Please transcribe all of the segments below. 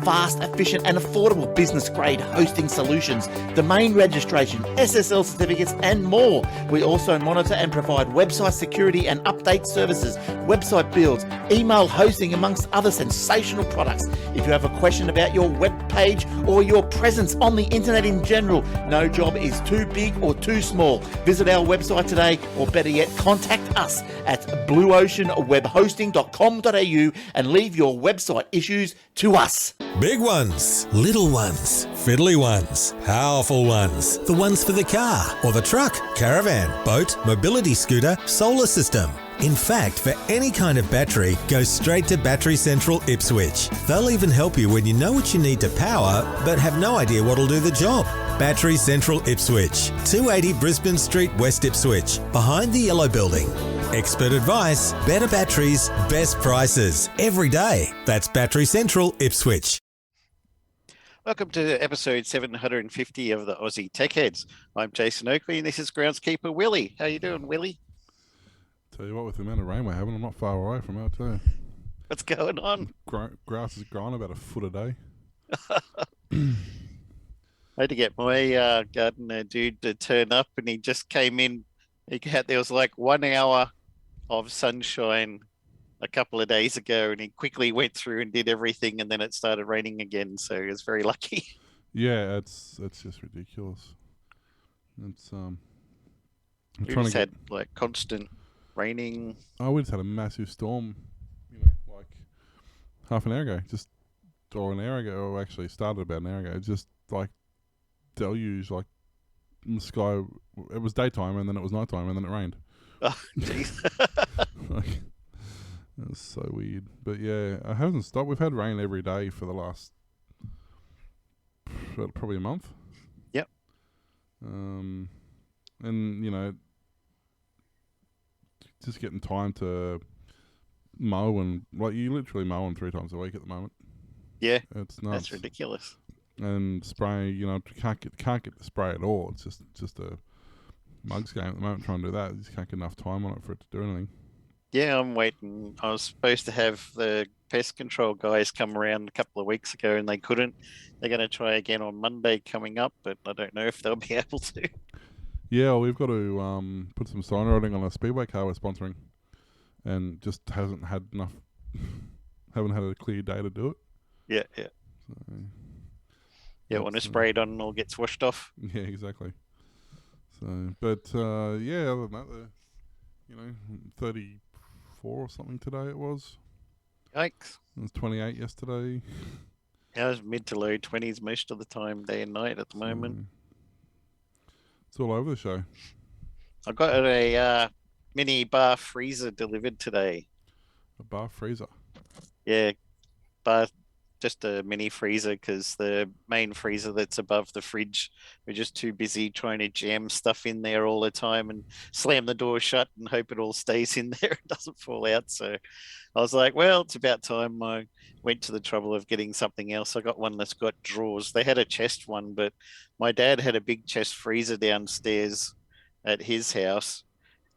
fast, efficient and affordable business-grade hosting solutions, domain registration, SSL certificates and more. We also monitor and provide website security and update services, website builds, email hosting amongst other sensational products. If you have a question about your web page or your presence on the internet in general, no job is too big or too small. Visit our website today, or better yet, contact us at blueoceanwebhosting.com.au and leave your website issues to us. Big ones, little ones, fiddly ones, powerful ones, the ones for the car or the truck, caravan, boat, mobility scooter, solar system. In fact, for any kind of battery, go straight to Battery Central Ipswich. They'll even help you when you know what you need to power, but have no idea what'll do the job. Battery Central Ipswich, 280 Brisbane Street, West Ipswich, behind the Yellow Building. Expert advice, better batteries, best prices, every day. That's Battery Central Ipswich. Welcome to episode 750 of the Aussie Tech Heads. I'm Jason Oakley and this is groundskeeper Willie. How you doing, Willie? Tell you what, with the amount of rain we're having, I'm not far away from it too. What's going on? Grass is growing about a foot a day. I had to get my gardener dude to turn up, and he just came in. There was like 1 hour of sunshine a couple of days ago, and he quickly went through and did everything, and then it started raining again. So he was very lucky. Yeah, it's just ridiculous. It's We just had like constant raining. Oh, we just had a massive storm, like half an hour ago, or an hour ago, or actually started about an hour ago. Just like deluge, like in the sky. It was daytime and then it was nighttime and then it rained. Oh, jeez. It was so weird. But yeah, it hasn't stopped. We've had rain every day for the last probably a month. Yep. And just getting time to mow, and like you literally mowing 3 times a week at the moment. Yeah. It's nuts. That's ridiculous. And spray, can't get the spray at all. It's just a mugs game at the moment trying to do that. You just can't get enough time on it for it to do anything. Yeah, I'm waiting. I was supposed to have the pest control guys come around a couple of weeks ago and they couldn't. They're going to try again on Monday coming up, but I don't know if they'll be able to. Yeah, well, we've got to put some sign writing on a speedway car we're sponsoring, and just haven't had a clear day to do it. Yeah. So, yeah, when it's sprayed on, it all gets washed off. Yeah, exactly. So, but yeah, other than that, 34 or something today it was. Yikes. It was 28 yesterday. Yeah, it was mid to low 20s most of the time, day and night at the moment. It's all over the show. I got a mini bar freezer delivered today. A bar freezer? Yeah, just a mini freezer, because the main freezer that's above the fridge, we're just too busy trying to jam stuff in there all the time and slam the door shut and hope it all stays in there and doesn't fall out. So I was like, well, it's about time. I went to the trouble of getting something else. I got one that's got drawers. They had a chest one, but my dad had a big chest freezer downstairs at his house,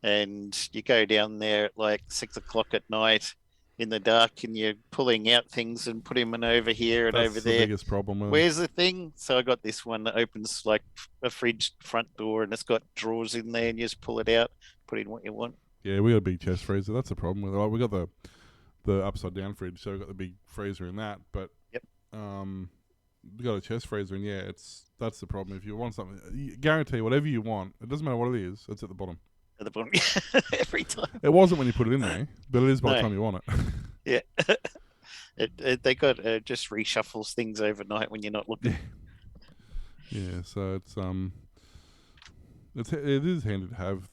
and you go down there at like 6 o'clock at night in the dark and you're pulling out things and putting them over here and That's over the there. biggest problem with Where's the thing? So I got this one that opens like a fridge front door, and it's got drawers in there, and you just pull it out, put in what you want. Yeah, we got a big chest freezer. That's the problem with it. Like, we got the upside down fridge, so we got the big freezer in that. But yep. We got a chest freezer, and yeah, that's the problem. If you want something, you guarantee whatever you want, it doesn't matter what it is, it's at the bottom. At the bottom, every time. It wasn't when you put it in there, but it is by the time you want Yeah. it. They got just reshuffles things overnight when you're not looking. Yeah, so it is handy to have.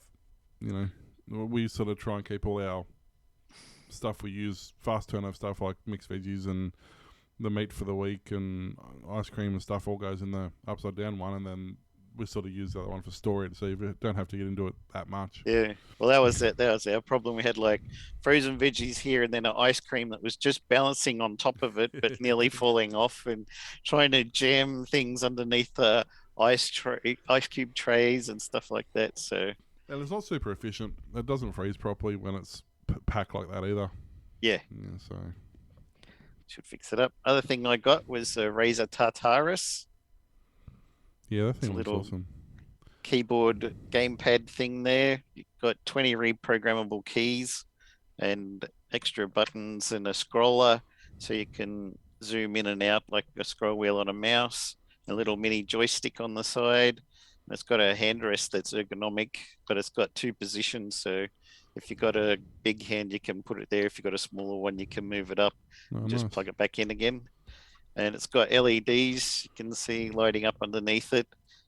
We sort of try and keep all our stuff we use, fast turnover stuff like mixed veggies and the meat for the week and ice cream and stuff all goes in the upside down one, and then we sort of use the other one for storage, so you don't have to get into it that much. Yeah, well, that was our problem. We had like frozen veggies here, and then an ice cream that was just balancing on top of it, but nearly falling off, and trying to jam things underneath the ice cube trays and stuff like that. So, and it's not super efficient. It doesn't freeze properly when it's packed like that either. Yeah. So, should fix it up. Other thing I got was a Razer Tartarus. Yeah, that It's a thing looks little awesome. keyboard gamepad thing there. You've got 20 reprogrammable keys and extra buttons and a scroller so you can zoom in and out like a scroll wheel on a mouse, a little mini joystick on the side. It's got a hand rest that's ergonomic, but it's got two positions. So if you've got a big hand, you can put it there. If you've got a smaller one, you can move it up Oh, and just nice. plug it back in again. And it's got LEDs you can see lighting up underneath it,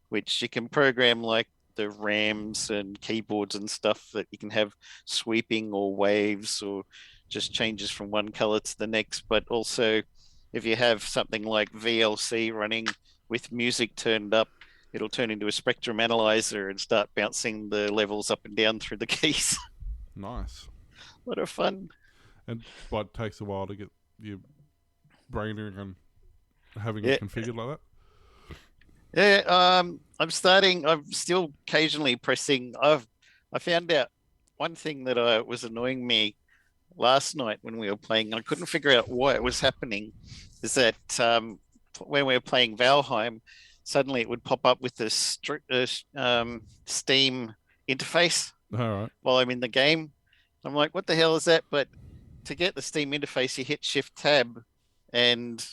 which you can program like the RAMs and keyboards and stuff that you can have sweeping or waves or just changes from one color to the next. But also, if you have something like VLC running with music turned up, it'll turn into a spectrum analyzer and start bouncing the levels up and down through the keys. Nice. What a fun. And but it takes a while to get your brain and having Yeah. it configured like that. Yeah, I'm still occasionally pressing. I found out one thing that was annoying me last night when we were playing. I couldn't figure out why it was happening. Is that when we were playing Valheim, suddenly it would pop up with this Steam interface All right. while I'm in the game. I'm like, what the hell is that? But to get the Steam interface, you hit Shift Tab, and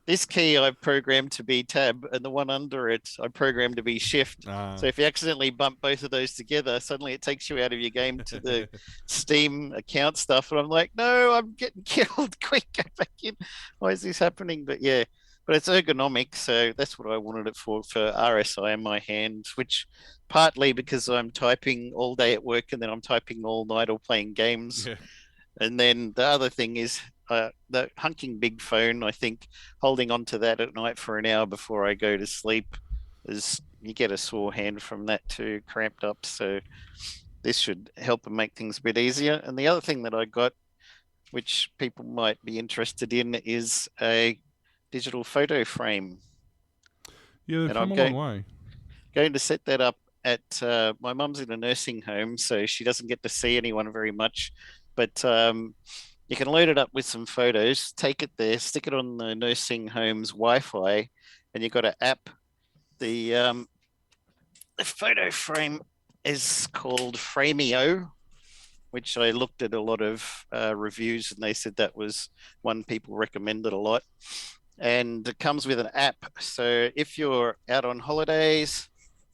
this key I've programmed to be Tab, and the one under it I programmed to be Shift. So if you accidentally bump both of those together, suddenly it takes you out of your game to the Steam account stuff. And I'm like, no, I'm getting killed. Quick, go back in. Why is this happening? But yeah, but it's ergonomic, so that's what I wanted it for RSI in my hand, which partly because I'm typing all day at work and then I'm typing all night or playing games. Yeah. And then the other thing is the hunking big phone. I think holding on to that at night for an hour before I go to sleep is you get a sore hand from that too, cramped up. So this should help and make things a bit easier. And the other thing that I got, which people might be interested in, is a digital photo frame. Yeah, they've And come I'm a long way. going to set that up at my mum's in a nursing home, so she doesn't get to see anyone very much. But you can load it up with some photos, take it there, stick it on the nursing home's Wi-Fi, and you've got an app. The photo frame is called Frameo, which I looked at a lot of reviews, and they said that was one people recommended a lot. And it comes with an app. So if you're out on holidays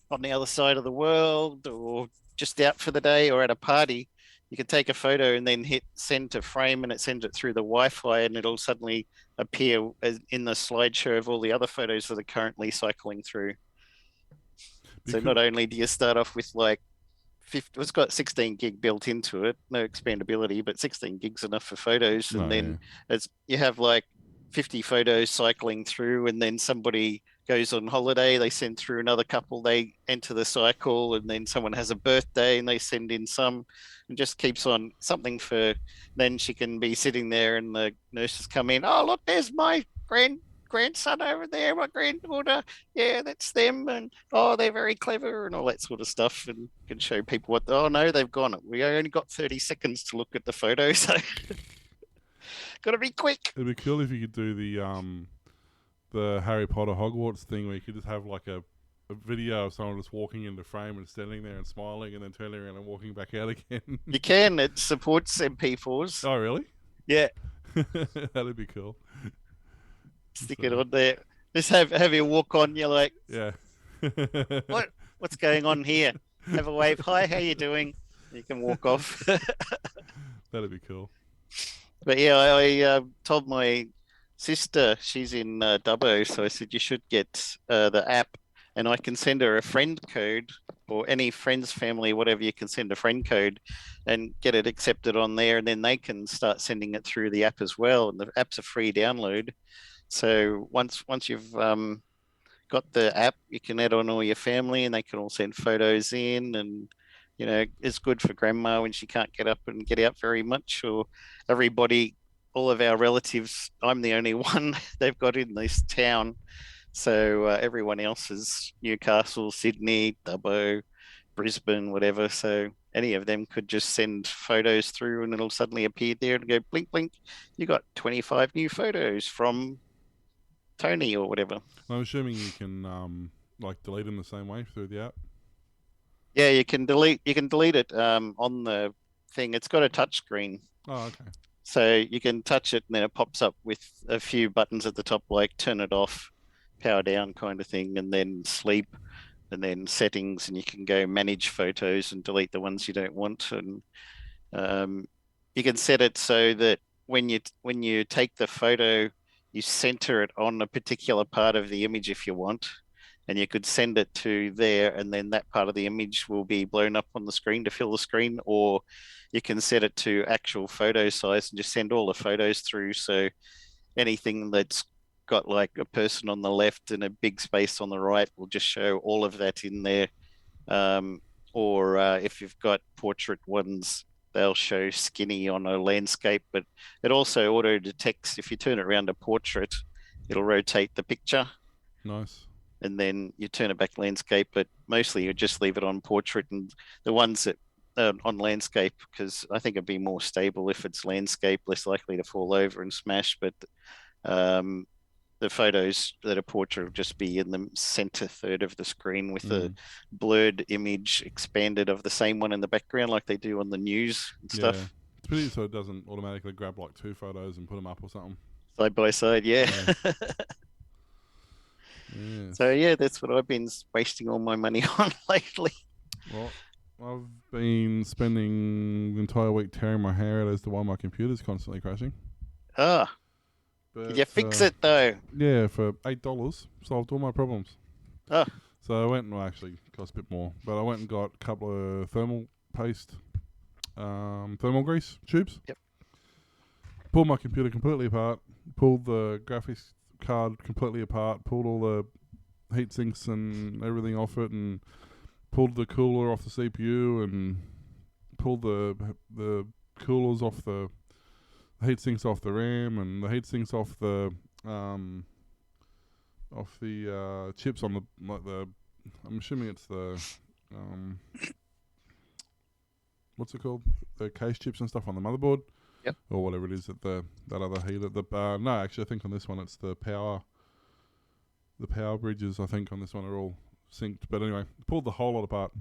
on the other side of the world or just out for the day or at a party, you can take a photo and then hit send to frame and it sends it through the Wi-Fi and it'll suddenly appear in the slideshow of all the other photos that are currently cycling through. So Because not only do you start off with like 50, it's got 16 gig built into it, no expandability, but 16 gigs enough for photos. And no, yeah. then as you have like 50 photos cycling through, and then somebody goes on holiday, they send through another couple, they enter the cycle, and then someone has a birthday and they send in some, and just keeps on something for. Then she can be sitting there, and the nurses come in. Oh, look, there's my grandson over there, my granddaughter. Yeah, that's them, and oh, they're very clever, and all that sort of stuff, and can show people what. Oh no, they've gone. We only got 30 seconds to look at the photo, so got to be quick. It'd be cool if you could do the Harry Potter Hogwarts thing where you could just have like a video of someone just walking into frame and standing there and smiling and then turning around and walking back out again. You can. It supports MP4s. Oh, really? Yeah, That'd be cool. stick So, it on there. Just have you walk on. You're like, yeah. what? What's going on here? Have a wave. Hi, how you doing? You can walk off. That'd be cool. But yeah, I told my sister, she's in Dubbo, so I said you should get the app, and I can send her a friend code or any friend's family, whatever you can send a friend code, and get it accepted on there, and then they can start sending it through the app as well. And the app's a free download, so once you've got the app, you can add on all your family, and they can all send photos in, and it's good for grandma when she can't get up and get out very much, or everybody, all of our relatives. I'm the only one they've got in this town, so everyone else is Newcastle, Sydney, Dubbo, Brisbane, whatever. So any of them could just send photos through and it'll suddenly appear there and go blink, blink. You got 25 new photos from Tony or whatever. I'm assuming you can like delete them the same way through the app. Yeah, you can delete it on the thing. It's got a touch screen. Oh, okay. So you can touch it and then it pops up with a few buttons at the top, like turn it off, power down kind of thing, and then sleep, and then settings, and you can go manage photos and delete the ones you don't want. And um, you can set it so that when you take the photo, you center it on a particular part of the image if you want. And you could send it to there, and then that part of the image will be blown up on the screen to fill the screen, or you can set it to actual photo size and just send all the photos through. So anything that's got like a person on the left and a big space on the right will just show all of that in there. Um, or if you've got portrait ones, they'll show skinny on a landscape, but it also auto detects if you turn it around a portrait, it'll rotate the picture Nice. and then you turn it back landscape, but mostly you just leave it on portrait. And the ones that on landscape, because I think it'd be more stable if it's landscape, less likely to fall over and smash. But um, the photos that are portrait will just be in the center third of the screen with a blurred image expanded of the same one in the background, like they do on the news and Yeah. stuff. It's pretty so it doesn't automatically grab like 2 photos and put them up or something. Side by side, yeah. Yes. So yeah, that's what I've been wasting all my money on lately. Well, I've been spending the entire week tearing my hair out as to why my computer's constantly crashing. Ah, But, did you fix it though? Yeah, for $8, solved all my problems. Oh, So I went, well, actually, it cost a bit more, but I went and got a couple of thermal paste, thermal grease tubes. Yep. Pulled my computer completely apart, pulled the graphics card completely apart, pulled all the heat sinks and everything off it, and pulled the cooler off the CPU, and pulled the coolers off the heat sinks off the RAM, and the heat sinks off the chips on the I'm assuming it's the what's it called, the case chips and stuff on the motherboard. Yep. Or whatever it is that that other heater. No, actually I think on this one it's the power bridges. I think on this one are all synced. But anyway, pulled the whole lot apart.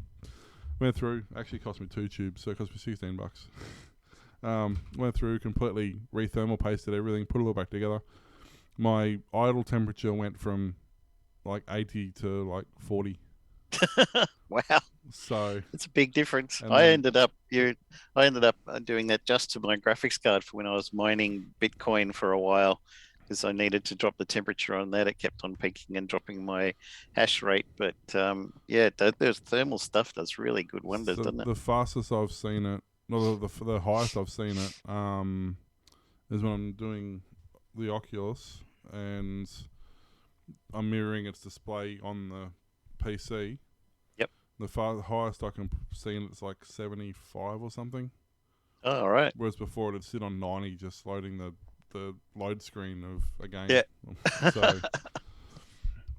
Went through. Actually cost me 2 tubes, so it cost me $16. Went through, completely re-thermal pasted everything, put it all back together. My idle temperature went from like 80 to like 40. wow. So It's a big difference. And I then- ended up doing that just to my graphics card for when I was mining Bitcoin for a while, because I needed to drop the temperature on that. It kept on peaking and dropping my hash rate. But yeah, there's thermal stuff does really good wonders, doesn't it? the fastest I've seen it, no, the highest I've seen it, is when I'm doing the Oculus and I'm mirroring its display on the PC. Yep. The highest I can see it, it's like 75 or something. Oh, all right. Whereas before it'd sit on 90, just loading the load screen of a game. Yeah.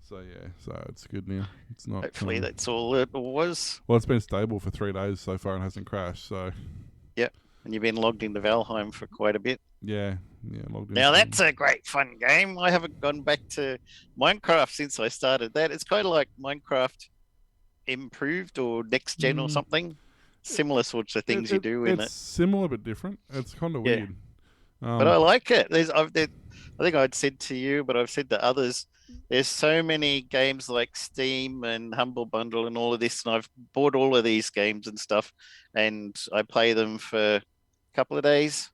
So yeah, so it's good now. It's not. Hopefully that's all it was. Well, it's been stable for 3 days so far and hasn't crashed. So And you've been logged into Valheim for quite a bit. yeah, logged in. Now that's a great fun game. I haven't gone back to Minecraft since I started that. It's kind of like Minecraft improved or next gen or something. Similar sorts of things you do in it's it. similar but different. It's kind of Yeah. weird. But I like it. I think I'd said to you, but I've said to others, there's so many games like Steam and Humble Bundle and all of this, and I've bought all of these games and stuff, and I play them for a couple of days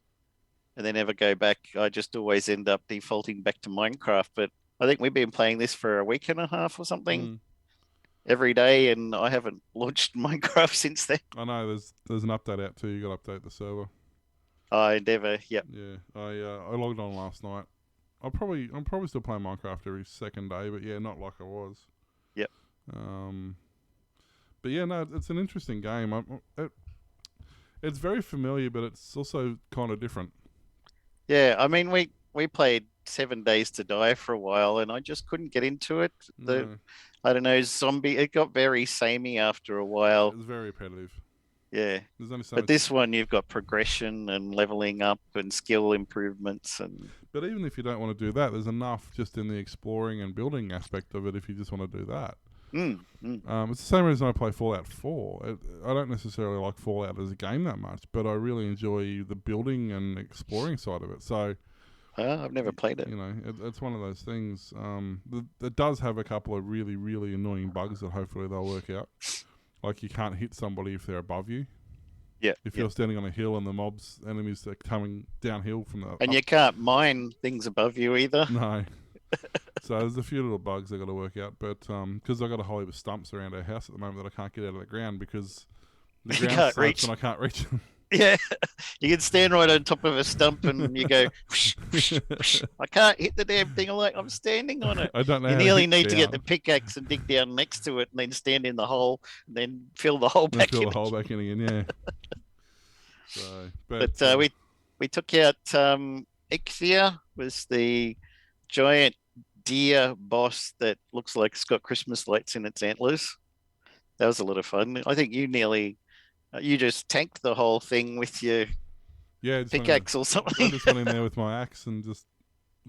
and then never go back. I just always end up defaulting back to Minecraft. But I think we've been playing this for a week and a half or something every day, and I haven't launched Minecraft since then. I know there's an update out too. You got to update the server. I never, yep. Yeah, I logged on last night. I'm probably still playing Minecraft every second day, but yeah, not like I was. Yep. But yeah, no, it's an interesting game. It's very familiar, but it's also kind of different. Yeah, I mean, we played 7 Days to Die for a while, and I just couldn't get into it. No, I don't know, zombie. It got very samey after a while. it was very repetitive. Yeah. There's only so But much. this one, you've got progression and leveling up and skill improvements, and But even if you don't want to do that, there's enough just in the exploring and building aspect of it if you just want to do that. It's the same reason I play Fallout 4. I don't necessarily like Fallout as a game that much, but I really enjoy the building and exploring side of it. So, I've never played it. you know, it's one of those things. It does have a couple of really, really annoying bugs that hopefully they'll work out. Like you can't hit somebody if they're above you. Yeah. If you're standing on a hill and the enemies are coming downhill from the... And you can't mine things above you either. No. So there's a few little bugs I got to work out, but because I got a whole heap of stumps around our house at the moment that I can't get out of the ground because the You ground can't sucks reach. and I can't reach them. Yeah, you can stand right on top of a stump and you go, whoosh, whoosh, whoosh. I can't hit the damn thing. I'm like, I'm standing on it. I don't know. You how nearly hit need to get the down pickaxe and dig down next to it and then stand in the hole and then fill the hole and back fill in. the hole back in again. Yeah. So, But we took out Ixia, was the giant deer boss that looks like it's got Christmas lights in its antlers. That was a lot of fun. I think you just tanked the whole thing with your yeah, pickaxe or I something. just went in there with my axe and just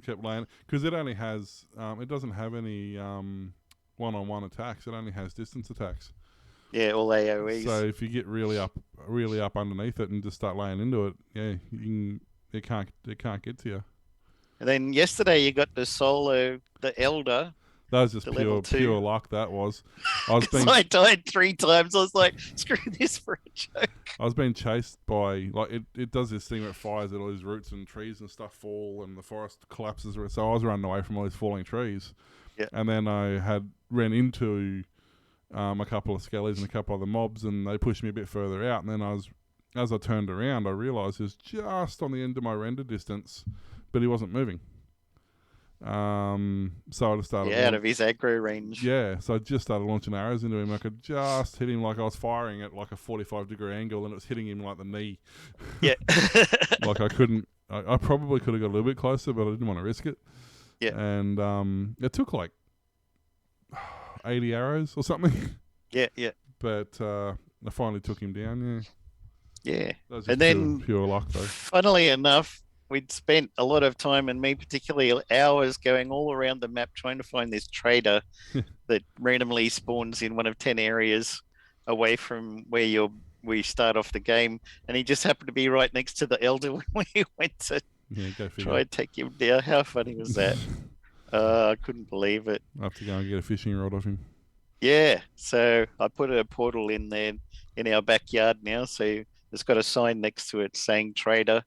kept laying because it only has it doesn't have any one-on-one attacks. It only has distance attacks. Yeah, all AoEs. So if you get really up underneath it and just start laying into it, yeah, it can't get to you. And then yesterday you got to solo the Elder. That was just To level 2. pure luck. That was. I was 'Cause being I died 3 times. I was like, screw this for a joke. I was being chased by it does this thing where it fires at all these roots and trees and stuff fall and the forest collapses. So I was running away from all these falling trees. Yeah. And then I ran into a couple of skellies and a couple of the mobs, and they pushed me a bit further out. And then as I turned around, I realised he was just on the end of my render distance, but he wasn't moving. So I just started Yeah, out of his aggro range. Yeah, so I just started launching arrows into him. I could just hit him like I was firing at like a 45-degree angle, and it was hitting him like the knee. Yeah. Like I couldn't. I probably could have got a little bit closer, but I didn't want to risk it. Yeah. And it took like 80 arrows or something. Yeah. But I finally took him down. Yeah. Yeah. That was And just then, pure luck, though. funnily enough, we'd spent a lot of time, and me particularly, hours going all around the map trying to find this trader that randomly spawns in one of 10 areas away from where we start off the game, and he just happened to be right next to the Elder when we went to Yeah, go figure. try and take him down. How funny was that? I couldn't believe it. I have to go and get a fishing rod off him. Yeah, so I put a portal in there in our backyard now, so it's got a sign next to it saying trader.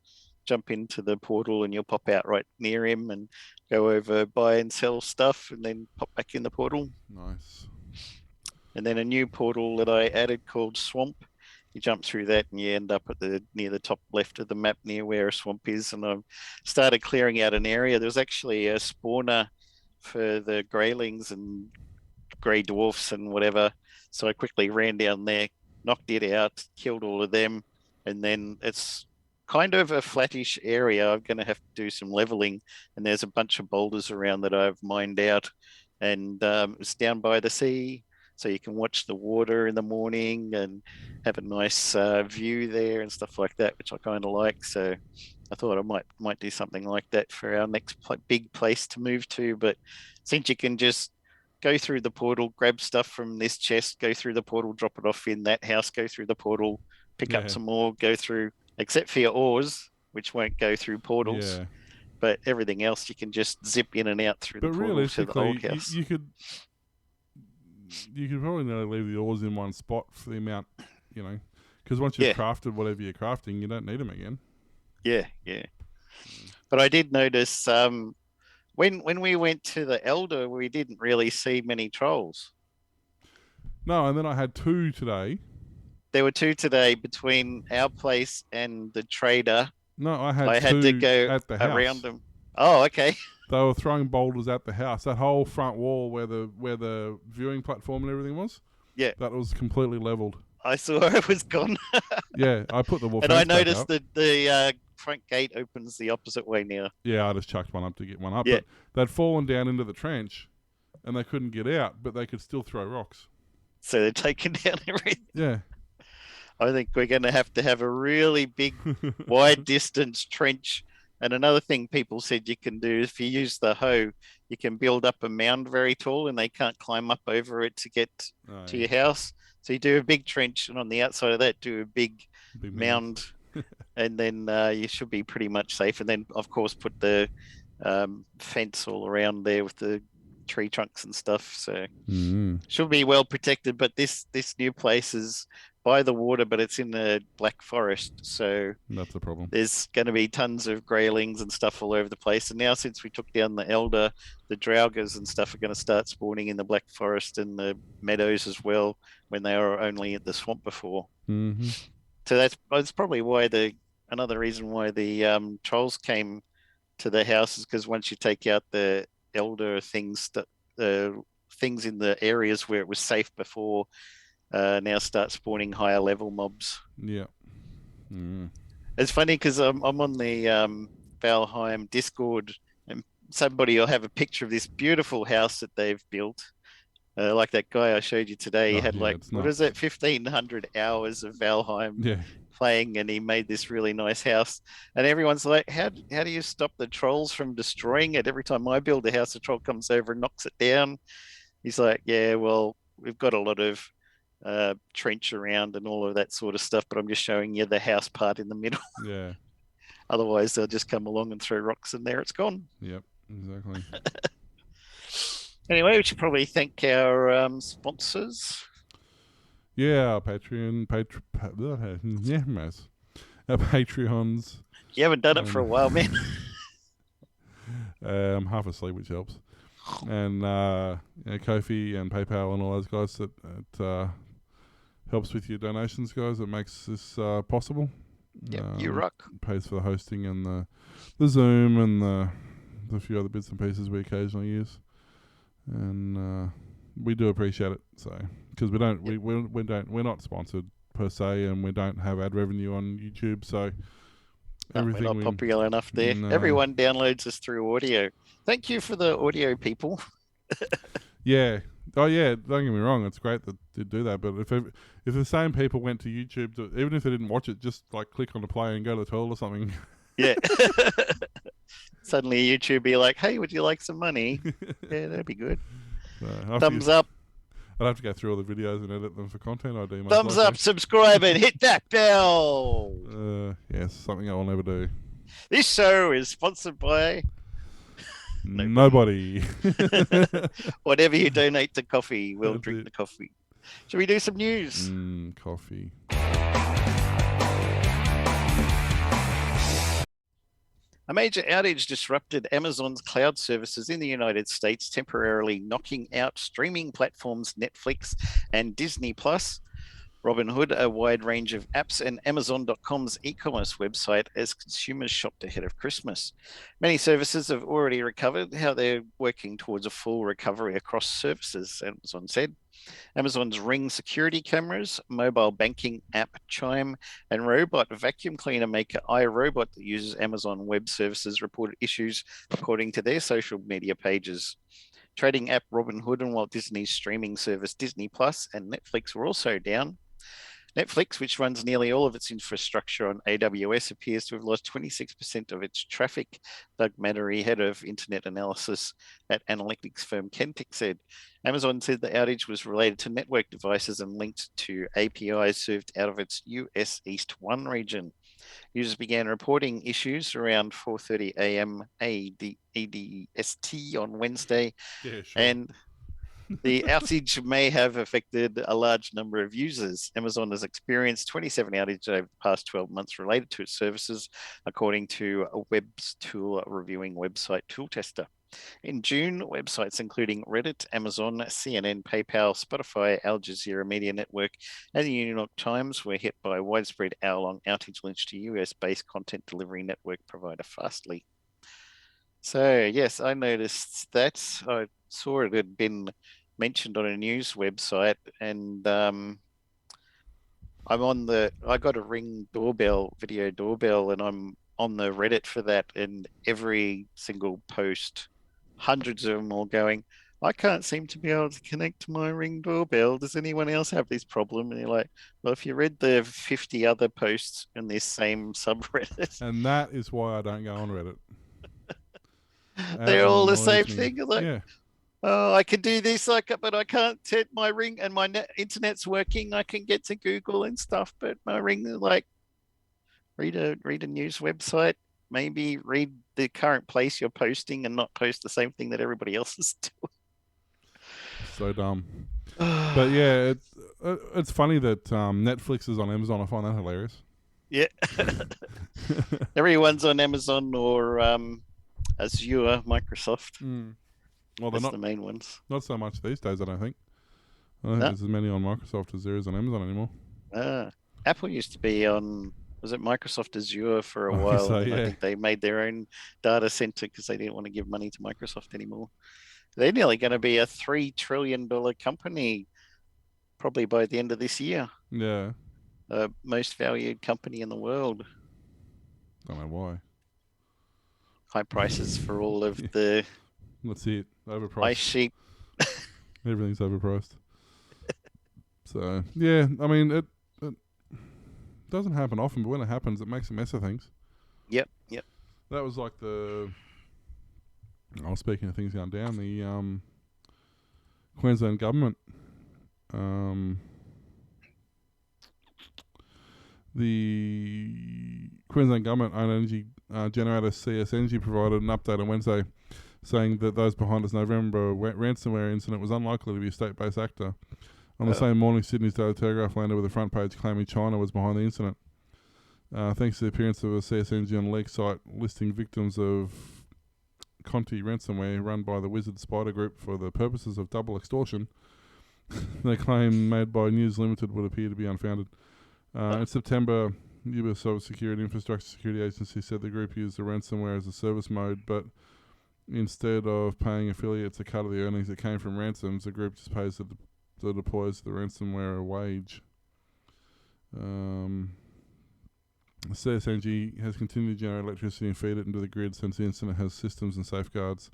Jump into the portal and you'll pop out right near him and go over, buy and sell stuff, and then pop back in the portal. Nice. And then a new portal that I added called Swamp. You jump through that and you end up at near the top left of the map near where a swamp is. And I've started clearing out an area. There's actually a spawner for the greylings and grey dwarfs and whatever. So I quickly ran down there, knocked it out, killed all of them, and then it's kind of a flattish area. I'm going to have to do some leveling, and there's a bunch of boulders around that I've mined out, and it's down by the sea, so you can watch the water in the morning and have a nice view there and stuff like that, which I kind of like. So I thought I might do something like that for our next big place to move to. But since you can just go through the portal, grab stuff from this chest, go through the portal, drop it off in that house, go through the portal, pick up some more, go through, except for your ores, which won't go through portals. Yeah. But everything else you can just zip in and out through the portal to the old realistically, house. you could probably nearly leave the ores in one spot for the amount, because once you've crafted whatever you're crafting, you don't need them again. Yeah. But I did notice when we went to the Elder, we didn't really see many trolls. No, and then I had 2 today. There were 2 today between our place and the trader. No, I had had 2 to go at the house. around them. Oh, okay. They were throwing boulders at the house. That whole front wall where the viewing platform and everything was. Yeah. That was completely leveled. I saw it was gone. Yeah, I put the And I fence back noticed up. that the front gate opens the opposite way now. Yeah, I just chucked one up to get one up. Yeah. But they'd fallen down into the trench and they couldn't get out, but they could still throw rocks. So they're taking down everything. Yeah. I think we're going to have a really big, wide distance trench. And another thing people said you can do, if you use the hoe, you can build up a mound very tall and they can't climb up over it to get to your house. So you do a big trench, and on the outside of that, do a big mound, and then you should be pretty much safe. And then, of course, put the fence all around there with the tree trunks and stuff. So should be well protected. But this new place is by the water, but it's in the Black Forest, so that's a problem. There's going to be tons of greylings and stuff all over the place. And now, since we took down the elder, the drougers and stuff are going to start spawning in the Black Forest and the meadows as well, when they were only at the swamp before. Mm-hmm. So that's probably why another reason why the trolls came to the house is because once you take out the elder things, the things in the areas where it was safe before now start spawning higher level mobs. Yeah. Mm. It's funny because I'm on the Valheim Discord, and somebody will have a picture of this beautiful house that they've built. Like that guy I showed you today, he had what is it, 1,500 hours of Valheim playing, and he made this really nice house. And everyone's like, how do you stop the trolls from destroying it? Every time I build a house, a troll comes over and knocks it down. He's like, yeah, well, we've got a lot of trench around and all of that sort of stuff, but I'm just showing you the house part in the middle. Yeah. Otherwise, they'll just come along and throw rocks, and there it's gone. Yep, exactly. Anyway, we should probably thank our sponsors. Yeah, our Patreon, our Patreons. You haven't done it for a while, man. I'm half asleep, which helps. And Ko-fi and PayPal and all those guys that helps with your donations, guys. It makes this possible. Yep, you rock. Pays for the hosting and the Zoom and the few other bits and pieces we occasionally use, and we do appreciate it. So because we're not sponsored per se, and we don't have ad revenue on YouTube, so everything we're not popular enough there. No. Everyone downloads us through audio. Thank you for the audio people. Yeah. Oh yeah, don't get me wrong. It's great that they do that, but if the same people went to YouTube, even if they didn't watch it, just like click on the play and go to the toilet or something. Yeah. Suddenly YouTube be like, "Hey, would you like some money?" Yeah, that'd be good. Thumbs up. I'd have to go through all the videos and edit them for content ID. Thumbs up, subscribe, and hit that bell. Yes, something I will never do. This show is sponsored by nobody. Whatever you donate to coffee, we'll drink the coffee. Shall we do some news? Coffee. A major outage disrupted Amazon's cloud services in the United States, temporarily knocking out streaming platforms Netflix and Disney+. Robinhood, a wide range of apps, and Amazon.com's e-commerce website as consumers shopped ahead of Christmas. Many services have already recovered. How they're working towards a full recovery across services, Amazon said. Amazon's Ring security cameras, mobile banking app Chime, and robot vacuum cleaner maker iRobot that uses Amazon Web Services reported issues according to their social media pages. Trading app Robinhood and Walt Disney's streaming service Disney Plus and Netflix were also down. Netflix, which runs nearly all of its infrastructure on AWS, appears to have lost 26% of its traffic. Doug Mattery, head of internet analysis at analytics firm Kentic, said. Amazon said the outage was related to network devices and linked to APIs served out of its US East 1 region. Users began reporting issues around 4:30 a.m. EDST on Wednesday, and the outage may have affected a large number of users. Amazon has experienced 27 outages over the past 12 months related to its services, according to a web tool reviewing website tool tester. In June, websites including Reddit, Amazon, CNN, PayPal, Spotify, Al Jazeera Media Network, and the New York Times were hit by a widespread hour-long outage linked to US-based content delivery network provider Fastly. So, yes, I noticed that. I saw it had been mentioned on a news website, and I got a Ring doorbell, video doorbell, and I'm on the Reddit for that, and every single post, hundreds of them all going, I can't seem to be able to connect to my Ring doorbell. Does anyone else have this problem? And you're like, well, if you read the 50 other posts in this same subreddit, And that is why I don't go on Reddit. That they're all the annoys same me. thing. Like, Yeah. oh, I can do this, but I can't set my Ring, and my internet's working. I can get to Google and stuff, but my Ring, like, read a news website, maybe read the current place you're posting and not post the same thing that everybody else is So dumb. doing. But yeah, it's funny that Netflix is on Amazon. I find that hilarious. Yeah. Everyone's on Amazon or Azure, Microsoft. Well, they're That's not the main ones. not so much these days. I don't think. I don't think No. there's as many on Microsoft as there is on Amazon anymore. Apple used to be on, was it Microsoft Azure for a I while? so, And then I yeah. think they made their own data center because they didn't want to give money to Microsoft anymore. They're nearly going to be a $3 trillion company probably by the end of this year. Yeah. Most valued company in the world. Don't know why. High prices for all of the That's it. ice Overpriced. sheep. Everything's overpriced. So yeah, I mean it doesn't happen often, but when it happens, it makes a mess of things. Yep. That was like speaking of things going down, the Queensland government, the Queensland government-owned energy generator CS Energy provided an update on Wednesday, saying that those behind its November ransomware incident was unlikely to be a state-based actor. On the same morning, Sydney's Daily Telegraph landed with a front page claiming China was behind the incident. Thanks to the appearance of a CS Energy on a leak site listing victims of Conti ransomware run by the Wizard Spider Group for the purposes of double extortion, the claim made by News Limited would appear to be unfounded. In September, US Security Infrastructure Security Agency said the group used the ransomware as a service mode, but instead of paying affiliates a cut of the earnings that came from ransoms, the group just pays the deploys the ransomware a wage. CS Energy has continued to generate electricity and feed it into the grid since the incident has systems and safeguards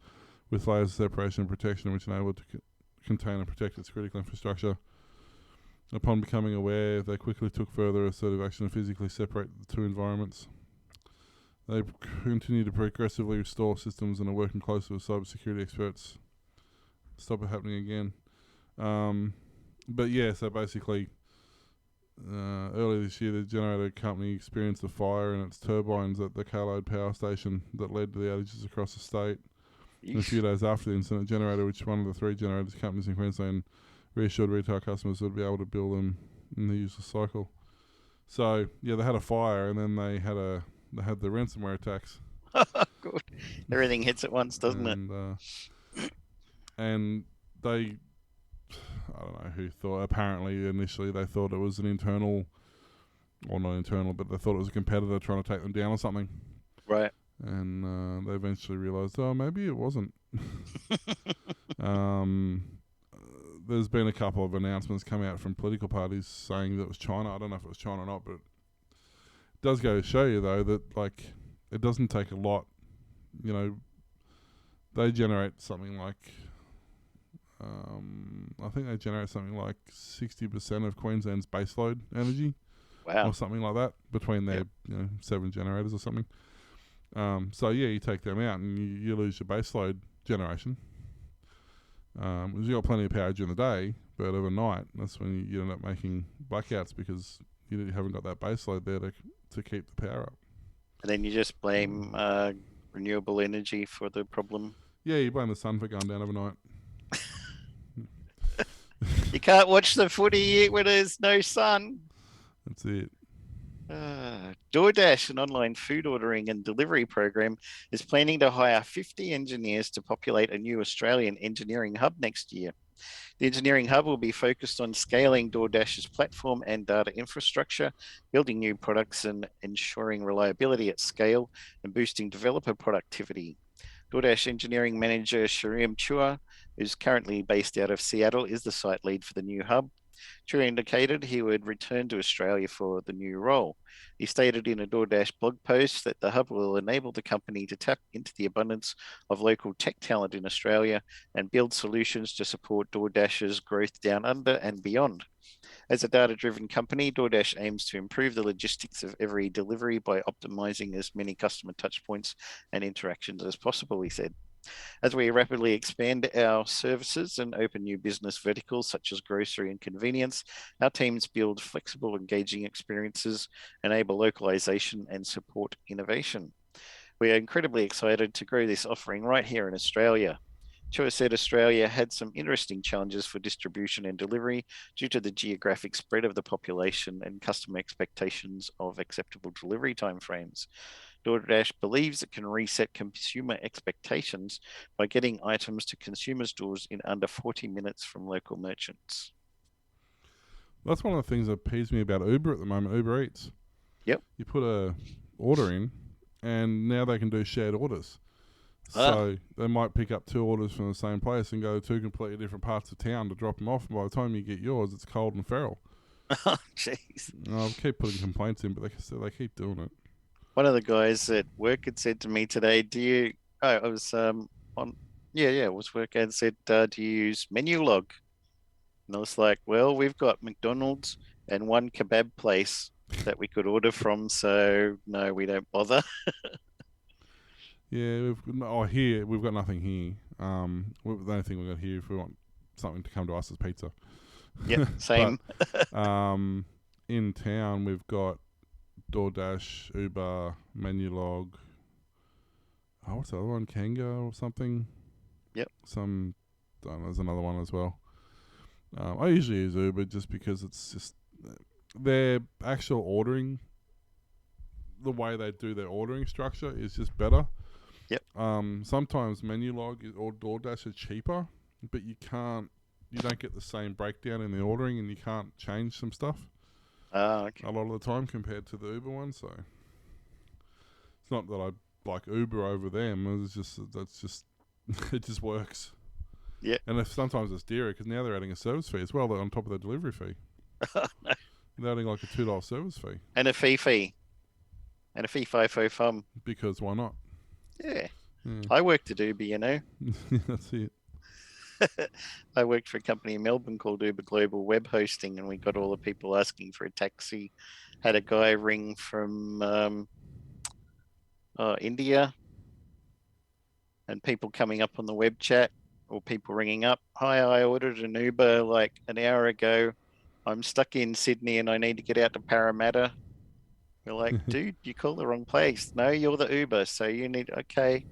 with layers of separation and protection which enable it to contain and protect its critical infrastructure. Upon becoming aware, they quickly took further assertive action to physically separate the two environments. They continue to progressively restore systems and are working closely with cybersecurity experts to stop it happening again. But yeah, so basically, earlier this year, the generator company experienced a fire in its turbines at the Carlode power station that led to the outages across the state. And a few days after the incident, generator, which is one of the three generators companies in Queensland, reassured retail customers would be able to bill them in the usual cycle. So yeah, they had a fire, and then they had the ransomware attacks. Good. Everything hits at once, doesn't it? And they, I don't know who thought. Apparently, initially they thought it was an internal, or not internal, but they thought it was a competitor trying to take them down or something. Right. And they eventually realised, oh, maybe it wasn't. There's been a couple of announcements come out from political parties saying that it was China. I don't know if it was China or not, but it does go to show you, though, that like it doesn't take a lot. You know, they generate something like, I think they generate something like 60% of Queensland's baseload energy. Wow. Or something like that between their 7 generators or something. So yeah, you take them out and you lose your baseload generation. Because you've got plenty of power during the day, but overnight, that's when you end up making blackouts because you haven't got that baseload there to keep the power up. And then you just blame renewable energy for the problem. Yeah, you blame the sun for going down overnight. You can't watch the footy when there's no sun. That's it. DoorDash, an online food ordering and delivery program, is planning to hire 50 engineers to populate a new Australian engineering hub next year. The engineering hub will be focused on scaling DoorDash's platform and data infrastructure, building new products and ensuring reliability at scale, and boosting developer productivity. DoorDash engineering manager Shariam Chua, who's currently based out of Seattle, is the site lead for the new hub. True indicated he would return to Australia for the new role. He stated in a DoorDash blog post that the hub will enable the company to tap into the abundance of local tech talent in Australia and build solutions to support DoorDash's growth down under and beyond. As a data-driven company, DoorDash aims to improve the logistics of every delivery by optimizing as many customer touchpoints and interactions as possible, he said. As we rapidly expand our services and open new business verticals such as grocery and convenience, our teams build flexible, engaging experiences, enable localization, and support innovation. We are incredibly excited to grow this offering right here in Australia. Chua said Australia had some interesting challenges for distribution and delivery due to the geographic spread of the population and customer expectations of acceptable delivery timeframes. DoorDash believes it can reset consumer expectations by getting items to consumers' doors in under 40 minutes from local merchants. That's one of the things that peeves me about Uber at the moment, Uber Eats. Yep. You put a order in, and now they can do shared orders. So they might pick up 2 orders from the same place and go to 2 completely different parts of town to drop them off. And by the time you get yours, it's cold and feral. Oh, jeez. I'll keep putting complaints in, but they keep doing it. One of the guys at work had said to me today, "Do you?" Oh, I was on. Yeah, it was work and said, "Do you use menu log?" And I was like, "Well, we've got McDonald's and one kebab place that we could order from, so no, we don't bother." Yeah, we've got nothing here. The only thing we've got here, if we want something to come to us, is pizza. Yeah, same. But, in town, we've got DoorDash, Uber, Menulog. Oh, what's the other one? Kanga or something? Yep. There's another one as well. I usually use Uber just because it's just their actual ordering, the way they do their ordering structure is just better. Yep. Sometimes Menulog or DoorDash are cheaper, but you don't get the same breakdown in the ordering, and you can't change some stuff. Okay. A lot of the time compared to the Uber one. So it's not that I like Uber over them. It's just it just works. Yeah. And sometimes it's dearer because now they're adding a service fee as well on top of their delivery fee. No. They're adding like a $2 service fee. And a fee. And a fee FIFO fum. Because why not? Yeah. Yeah. I worked at Uber, you know. That's it. I worked for a company in Melbourne called Uber Global Web Hosting, and we got all the people asking for a taxi. Had a guy ring from India, and people coming up on the web chat, or people ringing up. "Hi, I ordered an Uber like an hour ago. I'm stuck in Sydney and I need to get out to Parramatta." We're like, "Dude, you called the wrong place. No, you're the Uber, so you need." Okay.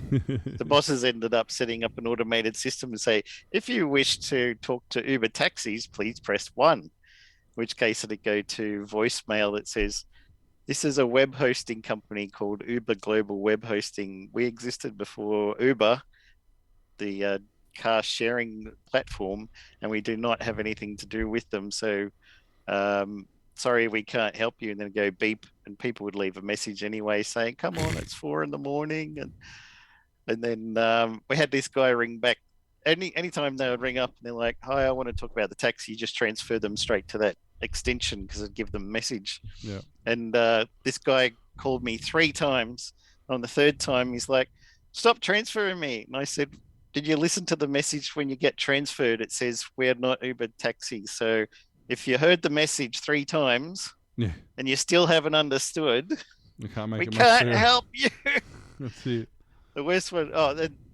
The bosses ended up setting up an automated system and say, "If you wish to talk to Uber taxis, please press 1." In which case it'd go to voicemail that says, "This is a web hosting company called Uber Global Web Hosting. We existed before Uber, the car sharing platform, and we do not have anything to do with them. So sorry, we can't help you." And then go beep, and people would leave a message anyway saying, "Come on, it's 4 a.m. And then we had this guy ring back. Anytime they would ring up and they're like, "Hi, I want to talk about the taxi," you just transfer them straight to that extension because it'd give them a message. Yeah. And this guy called me 3 times. On the 3rd time, he's like, "Stop transferring me." And I said, "Did you listen to the message when you get transferred? It says we're not Uber taxis. So if you heard the message 3 times and you still haven't understood, we can't make we it can't much help you." That's it. The worst one,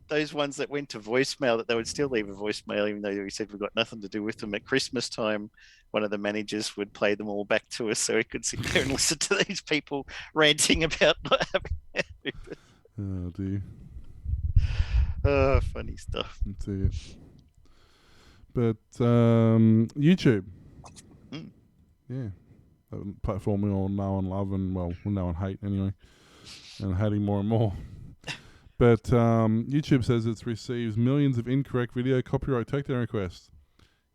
those ones that went to voicemail, that they would still leave a voicemail, even though we said we've got nothing to do with them. At Christmas time, one of the managers would play them all back to us so we could sit there and listen to these people ranting about not having Uber. Oh, dear. Oh, funny stuff. That's it. But YouTube. Yeah. A platform we all know and love, and, well, we know and hate anyway. And hating more and more. But YouTube says it receives millions of incorrect video copyright takedown requests.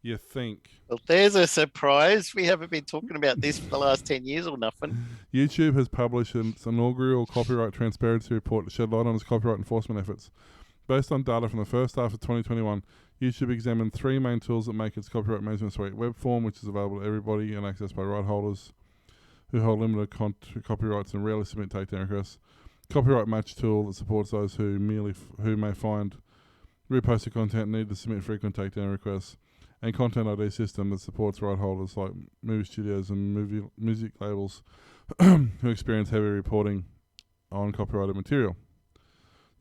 You think? Well, there's a surprise. We haven't been talking about this for the last 10 years or nothing. YouTube has published its inaugural copyright transparency report to shed light on its copyright enforcement efforts. based on data from the first half of 2021, YouTube examined 3 main tools that make its copyright management suite: Webform, which is available to everybody and accessed by right holders who hold limited copyrights and rarely submit takedown requests; Copyright Match tool that supports those who may find reposted content and need to submit frequent takedown requests; and Content ID system that supports right holders like movie studios and music labels who experience heavy reporting on copyrighted material.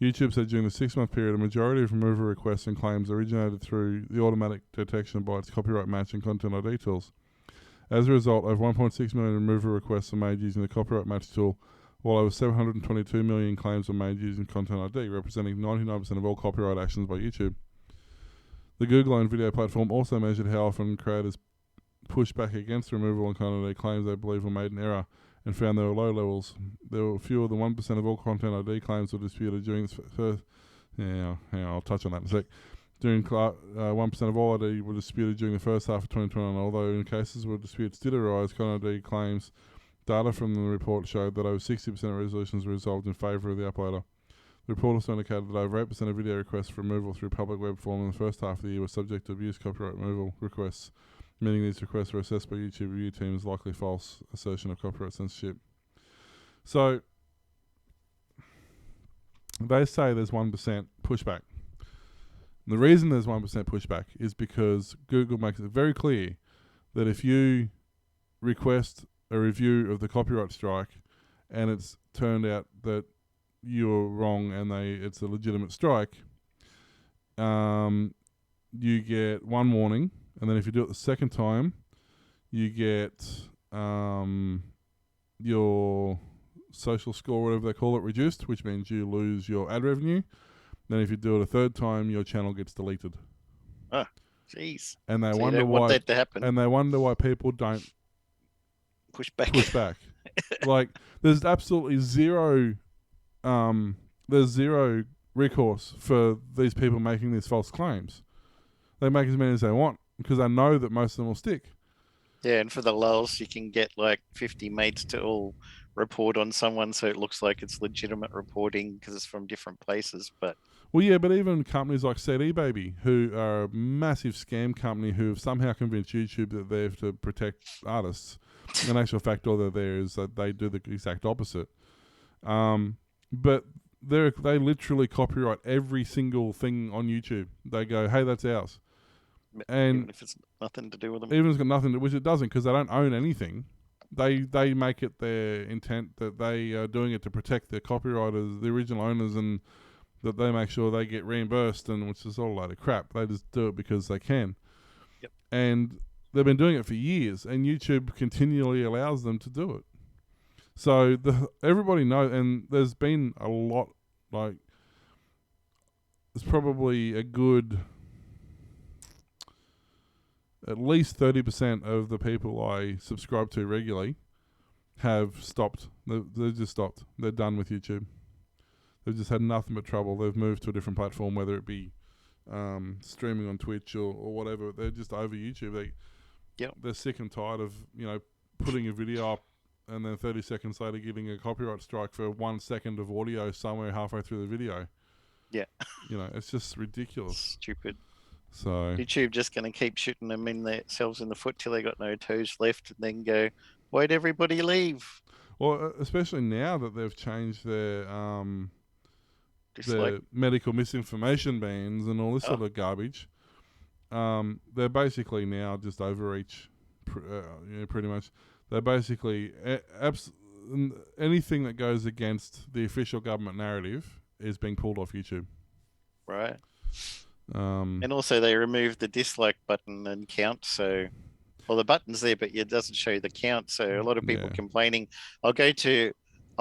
YouTube said during the 6-month period, a majority of removal requests and claims originated through the automatic detection by its Copyright Match and Content ID tools. As a result, over 1.6 million removal requests are made using the Copyright Match tool, while over 722 million claims were made using Content ID, representing 99% of all copyright actions by YouTube. The Google-owned video platform also measured how often creators pushed back against removal and Content ID claims they believe were made in error, and found there were low levels. There were fewer than 1% of all Content ID claims were disputed during this first. I'll touch on that in a sec. 1% of all ID were disputed during the first half of 2021, although in cases where disputes did arise, Content ID claims data from the report showed that over 60% of resolutions were resolved in favour of the uploader. The report also indicated that over 8% of video requests for removal through public web form in the first half of the year were subject to abuse copyright removal requests, meaning these requests were assessed by YouTube review team as likely false assertion of copyright censorship. So, they say there's 1% pushback. And the reason there's 1% pushback is because Google makes it very clear that if you request a review of the copyright strike and it's turned out that you're wrong and it's a legitimate strike, you get one warning, and then if you do it the second time, you get your social score, whatever they call it, reduced, which means you lose your ad revenue. Then if you do it a third time, your channel gets deleted. Oh, jeez. And they So wonder you don't want that to happen. And they wonder why people don't push back. Like, there's absolutely zero recourse for these people making these false claims. They make as many as they want because they know that most of them will stick. Yeah, and for the lulls, you can get like 50 mates to all report on someone so it looks like it's legitimate reporting because it's from different places. But even companies like CD Baby, who are a massive scam company who have somehow convinced YouTube that they have to protect artists. In actual fact, all they're there is that they do the exact opposite. But they literally copyright every single thing on YouTube. They go, hey, that's ours. And even if it's nothing to do with them. Even if it's got nothing to, which it doesn't, because they don't own anything. They make it their intent that they are doing it to protect their copywriters, the original owners, and that they make sure they get reimbursed, and which is all a load of crap. They just do it because they can. Yep. And they've been doing it for years, and YouTube continually allows them to do it. So everybody knows, and there's been a lot, like, there's probably a good, at least 30% of the people I subscribe to regularly have stopped. They've just stopped. They're done with YouTube. They've just had nothing but trouble. They've moved to a different platform, whether it be streaming on Twitch or whatever. They're just over YouTube. They're sick and tired of, putting a video up and then 30 seconds later getting a copyright strike for 1 second of audio somewhere halfway through the video. Yeah. It's just ridiculous. Stupid. So YouTube just going to keep shooting them in themselves in the foot till they got no toes left, and then go, why'd everybody leave? Well, especially now that they've changed their medical misinformation bans and all this sort of garbage. They're basically now just overreach, pretty much. They're basically anything that goes against the official government narrative is being pulled off YouTube. Right. And also they removed the dislike button and count, the button's there, but it doesn't show the count. So a lot of people complaining. I'll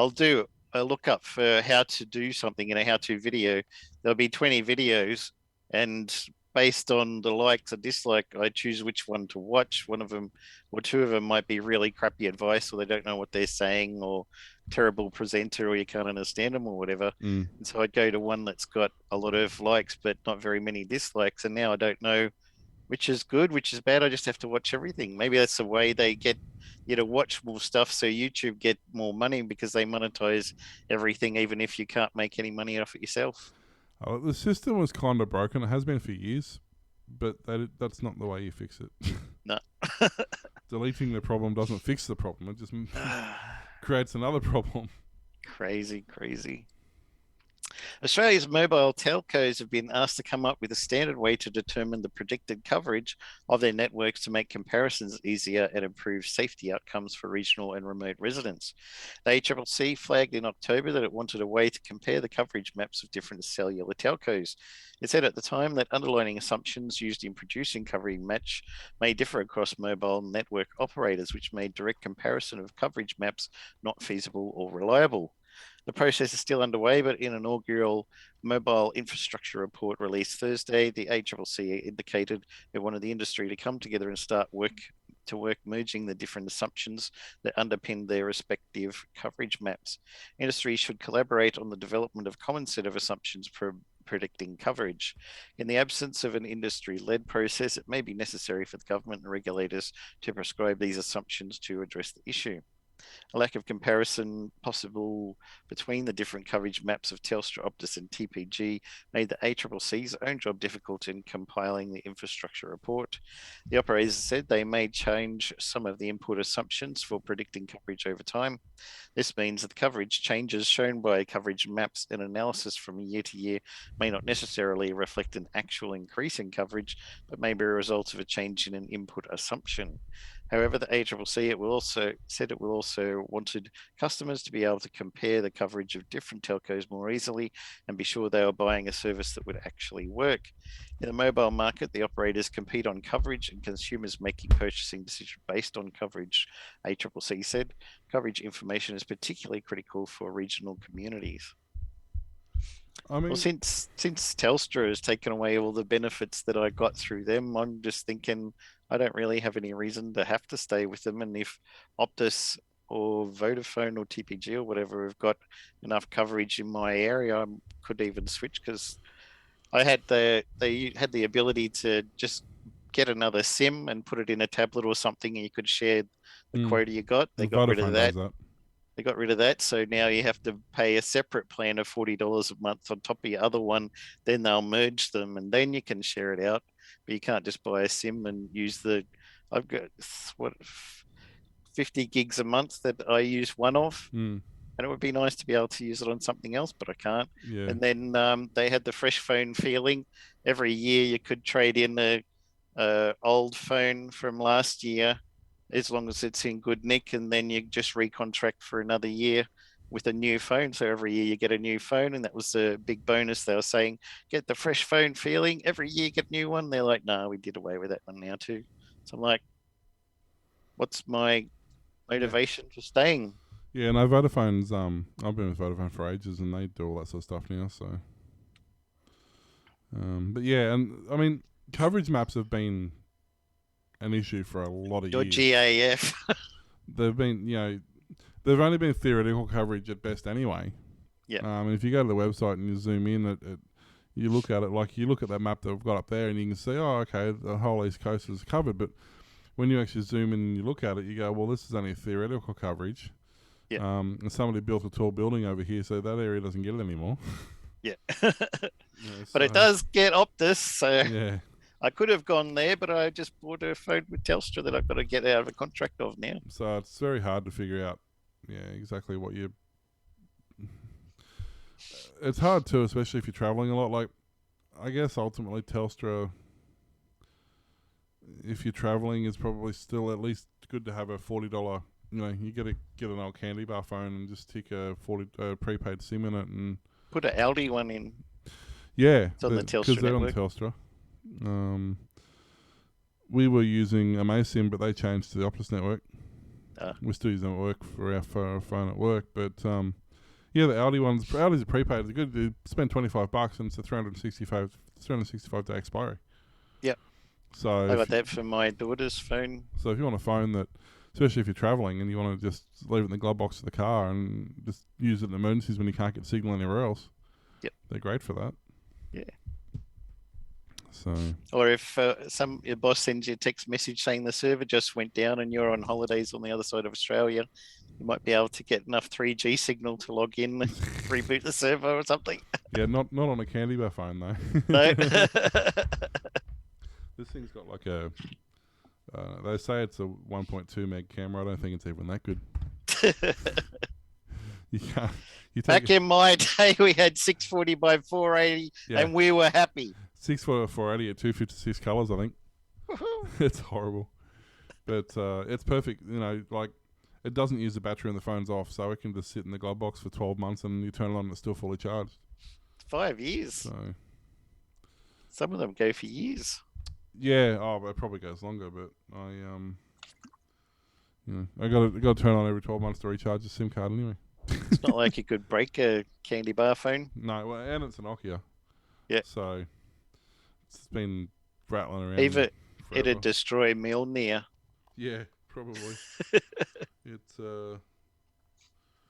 do a lookup for how to do something in a how-to video. There'll be 20 videos, and based on the likes or dislike, I choose which one to watch. One of them or two of them might be really crappy advice, or they don't know what they're saying, or terrible presenter, or you can't understand them, or whatever. And so I'd go to one that's got a lot of likes but not very many dislikes, and now I don't know which is good, which is bad. I just have to watch everything. Maybe that's the way they get you to watch more stuff, so YouTube get more money because they monetize everything, even if you can't make any money off it yourself. The system was kind of broken. It has been for years, but that's not the way you fix it. No. Deleting the problem doesn't fix the problem. It just creates another problem. Crazy. Australia's mobile telcos have been asked to come up with a standard way to determine the predicted coverage of their networks to make comparisons easier and improve safety outcomes for regional and remote residents. The ACCC flagged in October that it wanted a way to compare the coverage maps of different cellular telcos. It said at the time that underlying assumptions used in producing coverage match may differ across mobile network operators, which made direct comparison of coverage maps not feasible or reliable. The process is still underway, but in an inaugural mobile infrastructure report released Thursday, the ACCC indicated it wanted the industry to come together and start work merging the different assumptions that underpin their respective coverage maps. Industry should collaborate on the development of a common set of assumptions for predicting coverage. In the absence of an industry-led process, it may be necessary for the government and regulators to prescribe these assumptions to address the issue. A lack of comparison possible between the different coverage maps of Telstra, Optus and TPG made the ACCC's own job difficult in compiling the infrastructure report. The operators said they may change some of the input assumptions for predicting coverage over time. This means that the coverage changes shown by coverage maps and analysis from year to year may not necessarily reflect an actual increase in coverage, but may be a result of a change in an input assumption. However, the ACCC said it will also wanted customers to be able to compare the coverage of different telcos more easily and be sure they are buying a service that would actually work. In the mobile market, the operators compete on coverage and consumers making purchasing decisions based on coverage. ACCC said coverage information is particularly critical for regional communities. I mean, Well, since Telstra has taken away all the benefits that I got through them, I'm just thinking I don't really have any reason to have to stay with them. And if Optus or Vodafone or TPG or whatever have got enough coverage in my area, I could even switch because they had the ability to just get another SIM and put it in a tablet or something, and you could share the quota you got. They got rid of Vodafone that. does that. They got rid of that, so now you have to pay a separate plan of $40 a month on top of your other one. Then they'll merge them, and then you can share it out. But you can't just buy a SIM and use the. I've got 50 gigs a month that I use one of, and it would be nice to be able to use it on something else, but I can't. Yeah. And then they had the fresh phone feeling. Every year you could trade in a old phone from last year, as long as it's in good nick, and then you just recontract for another year with a new phone. So every year you get a new phone, and that was a big bonus. They were saying, get the fresh phone feeling. Every year you get a new one. They're like, no, we did away with that one now too. So I'm like, what's my motivation for staying? Yeah, no, Vodafone's I've been with Vodafone for ages and they do all that sort of stuff now, so but yeah, and I mean coverage maps have been an issue for a lot of Your years. GAF. They've been, they've only been theoretical coverage at best anyway. Yeah. And if you go to the website and you zoom in, you look at it, like you look at that map that we've got up there and you can see, oh, okay, the whole East Coast is covered. But when you actually zoom in and you look at it, you go, well, this is only a theoretical coverage. Yeah. And somebody built a tall building over here, so that area doesn't get it anymore. Yeah. So, but it does get Optus, so yeah. I could have gone there, but I just bought a phone with Telstra that I've got to get out of a contract of now. So it's very hard to figure out, exactly what you. It's hard too, especially if you're traveling a lot. Like, I guess ultimately Telstra, if you're traveling, is probably still at least good to have a $40. You get an old candy bar phone and just tick a prepaid SIM in it and put an Aldi one in. Yeah, it's on the Telstra because they're network. on Telstra. We were using AmaZIM, but they changed to the Optus network. We still use them at work for our phone at work, but the Aldi ones, Aldi's are prepaid. They're good. You spend $25 and it's a 365 day expiry. Yep. So I got that for my daughter's phone. So if you want a phone that, especially if you're traveling and you want to just leave it in the glove box of the car and just use it in emergencies when you can't get signal anywhere else. Yep. They're great for that. Yeah. So. Or if your boss sends you a text message saying the server just went down and you're on holidays on the other side of Australia, You might be able to get enough 3G signal to log in and reboot the server or something. Yeah, not on a candy bar phone though. No. This thing's got like a. They say it's a 1.2 meg camera. I don't think it's even that good. You can't. You take Back in my day, we had 640 by 480, Yeah. and we were happy. 480 at 256 colors. I think it's horrible, but it's perfect. You know, like it doesn't use the battery and the phone's off, so it can just sit in the glove box for 12 months, and you turn it on and it's still fully charged. 5 years. So Some of them go for years. yeah, it probably goes longer, but I got to turn on every 12 months to recharge the SIM card anyway. It's not like you could break a candy bar phone. No, well, and it's a Nokia. Yeah. So it's been rattling around. Either forever. it'd destroy Mjolnir. Yeah, probably. It's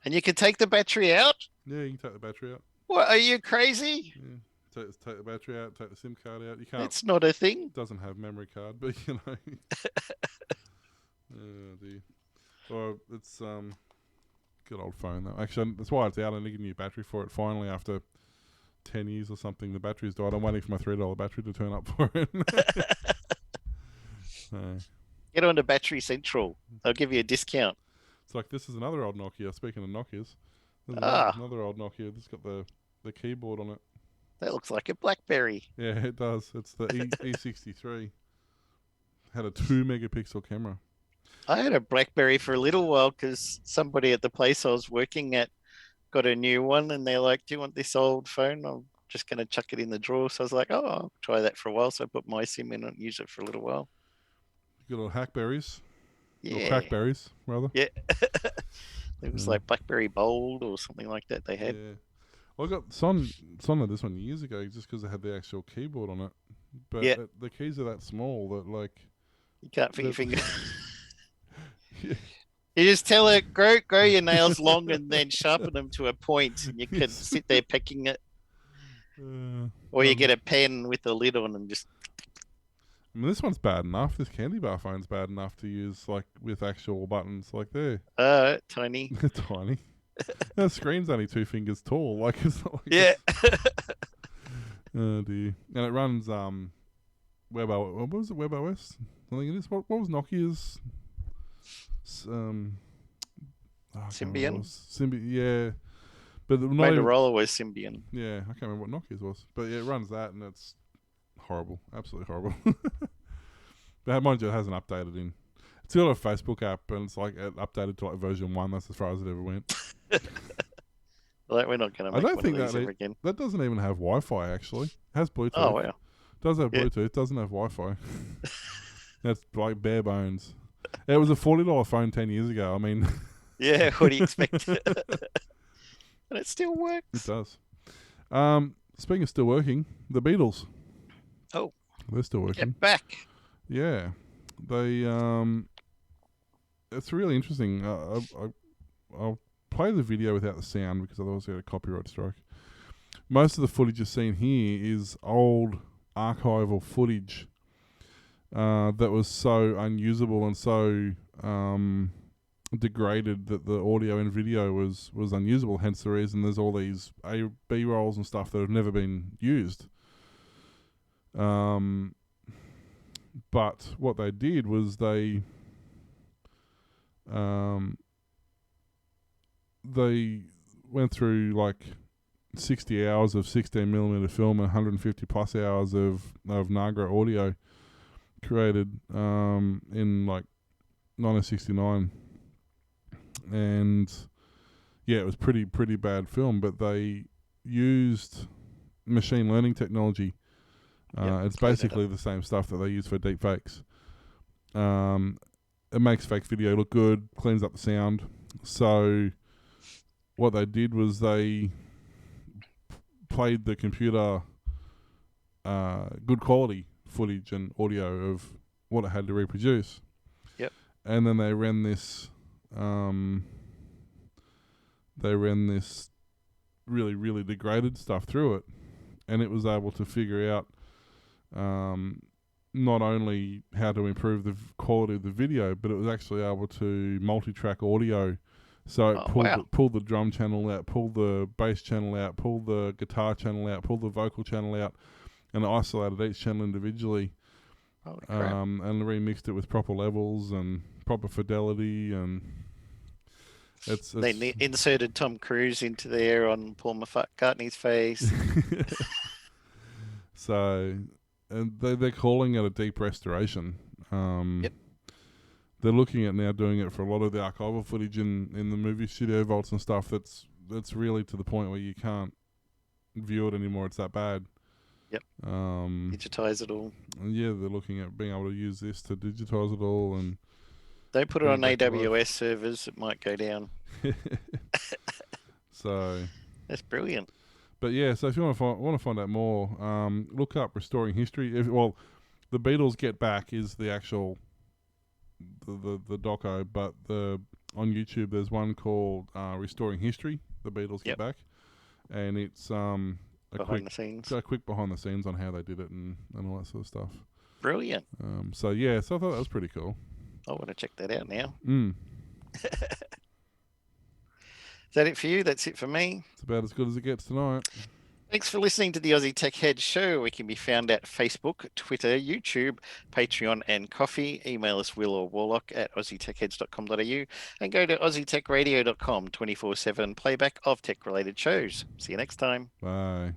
And you can take the battery out? yeah, you can take the battery out. What, are you crazy? Yeah, take the battery out, take the SIM card out. You can't. It's not a thing. It doesn't have memory card, but you know. Oh dear. Well, it's good old phone though. Actually, that's why it's out. I need a new battery for it. Finally, after 10 years or something, the battery's died. I'm waiting for my $3 battery to turn up for it. So, Get on to Battery Central. They'll give you a discount. it's like this is another old Nokia. Speaking of Nokias, there's another old Nokia. It's got the keyboard on it. That looks like a BlackBerry. Yeah, it does. It's the E63. Had a 2 megapixel camera. I had a BlackBerry for a little while because somebody at the place I was working at got a new one, and they're like, "Do you want this old phone? I'm just going to chuck it in the drawer." So I was like, "Oh, I'll try that for a while." So I put my SIM in and used it for a little while. You got little hackberries. Or Yeah, crackberries, rather. yeah. It was like BlackBerry Bold or something like that they had. Yeah. Well, I got Son had this one years ago just because it had the actual keyboard on it. But Yeah. the keys are that small that, like... You can't fit your finger. Yeah. You just tell it, grow your nails long and then sharpen them to a point, and you can sit there pecking it. Or you get a pen with the lid on and just... I mean, this one's bad enough. This candy bar phone's bad enough to use, like, with actual buttons. Like, they're tiny. tiny. The screen's only 2 fingers tall. Like, it's not like... Yeah. Oh, dear. And it runs, what was it, WebOS? I think it is. What was Nokia's... Symbian? Yeah. But not even, Motorola was Symbian. yeah, I can't remember what Nokia's was. But yeah, it runs that and it's horrible. Absolutely horrible. But mind you, it hasn't updated in. It's got a Facebook app and it's like it updated to like version 1. That's as far as it ever went. Well, we're not going to I make don't one think of these that ever again. That doesn't even have Wi-Fi actually. It has Bluetooth. Oh, wow. Does have Yeah. Bluetooth, doesn't have Wi-Fi. That's like bare bones. It was a $40 phone 10 years ago. I mean, Yeah, what do you expect? And it still it works. does. Speaking of still working, the Beatles. Oh. They're still working. Get back. Yeah. They, it's really interesting. I'll play the video without the sound because otherwise I get a copyright strike. Most of the footage you're seeing here is old archival footage that was so unusable and so degraded that the audio and video was unusable. Hence the reason there's all these B rolls and stuff that have never been used. But what they did was they went through like 60 hours of 16mm film and 150 plus hours of Nagra audio created in like 1969, and yeah, it was pretty bad film. But they used machine learning technology. It's basically the same stuff that they use for deep fakes. It makes fake video look good, cleans up the sound. So what they did was they played the computer good quality footage and audio of what it had to reproduce. Yep. And then they ran this really, really degraded stuff through it, and it was able to figure out not only how to improve the quality of the video, but it was actually able to multi-track audio So it wow. pulled the drum channel out, pulled the bass channel out, pulled the guitar channel out, pulled the vocal channel out, and isolated each channel individually. Holy crap. And remixed it with proper levels and proper fidelity, and it's They inserted Tom Cruise into there on Paul McCartney's face. So, and they're calling it a deep restoration. Yep. They're looking at now doing it for a lot of the archival footage in the movie studio vaults and stuff. That's really to the point where you can't view it anymore. It's that bad. Yep. Digitize it all. And yeah, they're looking at being able to use this to digitize it all, and Don't put it bring on it back to life. AWS servers. It might go down. So, That's brilliant. but yeah. So if you want to find out more, look up Restoring History. The Beatles Get Back is the actual the doco, but on YouTube there's one called Restoring History. The Beatles Get Back, and it's Behind the scenes. a quick behind the scenes on how they did it and all that sort of stuff. Brilliant. So I thought that was pretty cool. I want to check that out now. Is that it for you? That's it for me. It's about as good as it gets tonight. Thanks for listening to the Aussie Tech Head Show. We can be found at Facebook, Twitter, YouTube, Patreon, and Coffee. Email us Will or Warlock at aussietechheads.com.au and go to aussietechradio.com 24/7 playback of tech-related shows. See you next time. Bye.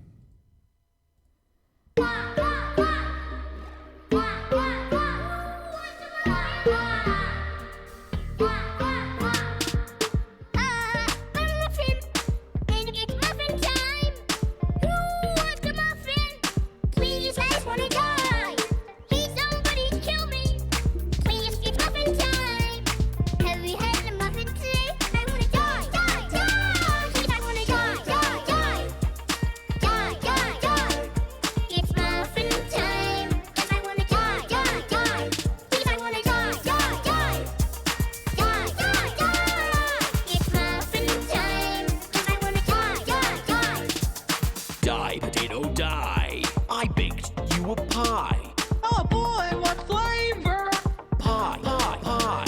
Die, potato, die. I baked you a pie. Oh boy, what flavor? Pie, pie, pie.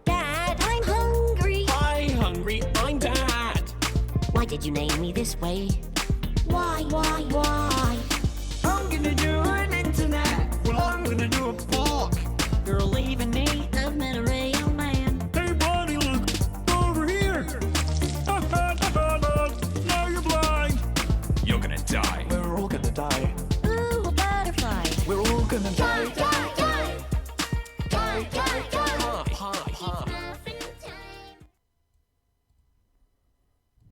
Dad, I'm hungry. Pie hungry, I'm Dad. Why did you name me this way? Why? I'm gonna do an internet. Well, I'm gonna do a fork. You're leaving me. I've met a real man. Hey, buddy, look over here. Now you're blind. You're gonna die. We're all gonna die. Ooh, a butterfly. We're all gonna die. Die.